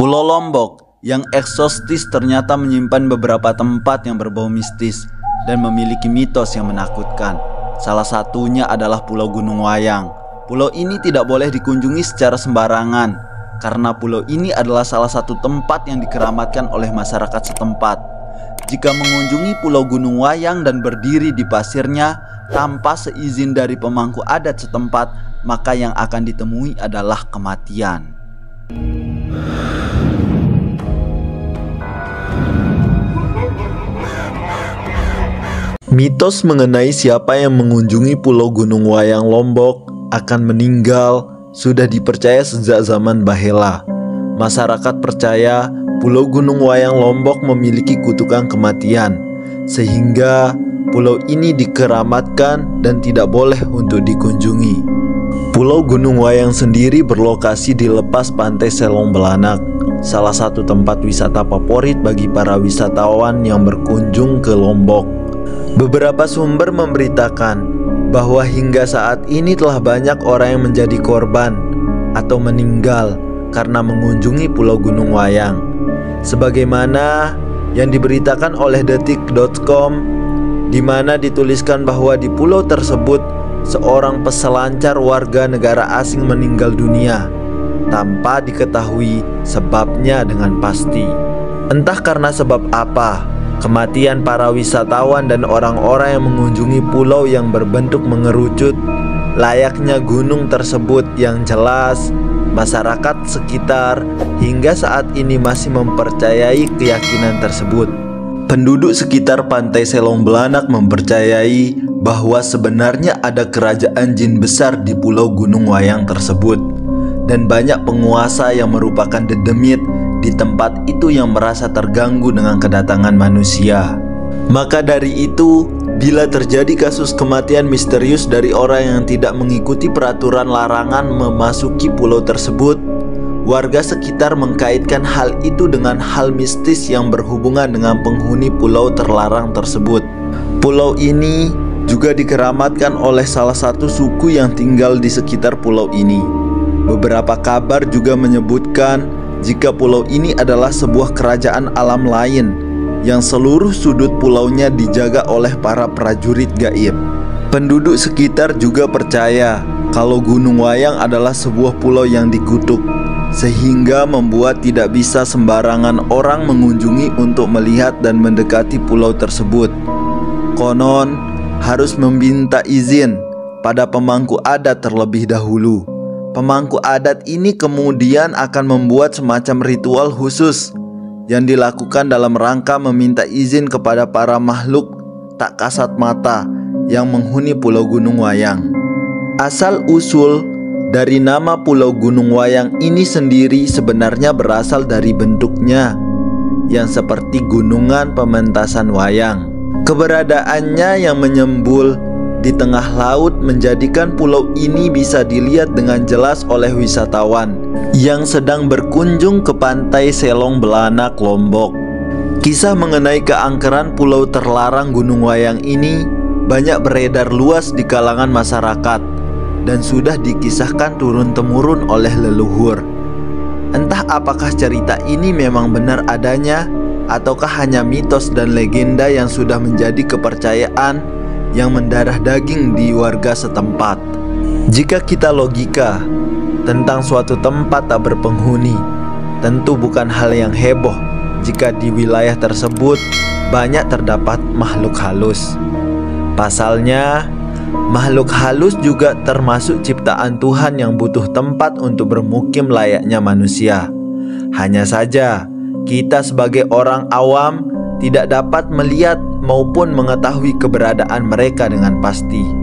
Pulau Lombok yang eksotis ternyata menyimpan beberapa tempat yang berbau mistis dan memiliki mitos yang menakutkan. Salah satunya adalah Pulau Gunung Wayang. Pulau ini tidak boleh dikunjungi secara sembarangan karena pulau ini adalah salah satu tempat yang dikeramatkan oleh masyarakat setempat. Jika mengunjungi Pulau Gunung Wayang dan berdiri di pasirnya tanpa seizin dari pemangku adat setempat, maka yang akan ditemui adalah kematian. Mitos mengenai siapa yang mengunjungi Pulau Gunung Wayang Lombok akan meninggal sudah dipercaya sejak zaman Bahela. Masyarakat percaya Pulau Gunung Wayang Lombok memiliki kutukan kematian, sehingga pulau ini dikeramatkan dan tidak boleh untuk dikunjungi. Pulau Gunung Wayang sendiri berlokasi di lepas pantai Selong Belanak, salah satu tempat wisata favorit bagi para wisatawan yang berkunjung ke Lombok. Beberapa sumber memberitakan bahwa hingga saat ini telah banyak orang yang menjadi korban atau meninggal karena mengunjungi Pulau Gunung Wayang. Sebagaimana yang diberitakan oleh detik.com, di mana dituliskan bahwa di pulau tersebut seorang peselancar warga negara asing meninggal dunia tanpa diketahui sebabnya dengan pasti. Entah karena sebab apa, kematian para wisatawan dan orang-orang yang mengunjungi pulau yang berbentuk mengerucut layaknya gunung tersebut yang jelas masyarakat sekitar hingga saat ini masih mempercayai keyakinan tersebut. Penduduk sekitar pantai Selong Belanak mempercayai bahwa sebenarnya ada kerajaan jin besar di Pulau Gunung Wayang tersebut, dan banyak penguasa yang merupakan dedemit di tempat itu yang merasa terganggu dengan kedatangan manusia. Maka dari itu, bila terjadi kasus kematian misterius dari orang yang tidak mengikuti peraturan larangan memasuki pulau tersebut, warga sekitar mengkaitkan hal itu dengan hal mistis yang berhubungan dengan penghuni pulau terlarang tersebut. Pulau ini juga dikeramatkan oleh salah satu suku yang tinggal di sekitar pulau ini. Beberapa kabar juga menyebutkan jika pulau ini adalah sebuah kerajaan alam lain yang seluruh sudut pulaunya dijaga oleh para prajurit gaib. Penduduk sekitar juga percaya kalau Gunung Wayang adalah sebuah pulau yang dikutuk, sehingga membuat tidak bisa sembarangan orang mengunjungi untuk melihat dan mendekati pulau tersebut. Konon harus meminta izin pada pemangku adat terlebih dahulu. Pemangku adat ini kemudian akan membuat semacam ritual khusus yang dilakukan dalam rangka meminta izin kepada para makhluk tak kasat mata yang menghuni Pulau Gunung Wayang. Asal-usul dari nama Pulau Gunung Wayang ini sendiri sebenarnya berasal dari bentuknya yang seperti gunungan pementasan wayang. Keberadaannya yang menyembul di tengah laut menjadikan pulau ini bisa dilihat dengan jelas oleh wisatawan yang sedang berkunjung ke pantai Selong Belanak, Lombok. Kisah mengenai keangkeran pulau terlarang Gunung Wayang ini banyak beredar luas di kalangan masyarakat dan sudah dikisahkan turun-temurun oleh leluhur. Entah apakah cerita ini memang benar adanya ataukah hanya mitos dan legenda yang sudah menjadi kepercayaan yang mendarah daging di warga setempat. Jika kita logika tentang suatu tempat tak berpenghuni, tentu bukan hal yang heboh jika di wilayah tersebut banyak terdapat makhluk halus. Pasalnya, makhluk halus juga termasuk ciptaan Tuhan yang butuh tempat untuk bermukim layaknya manusia. Hanya saja, kita sebagai orang awam tidak dapat melihat maupun mengetahui keberadaan mereka dengan pasti.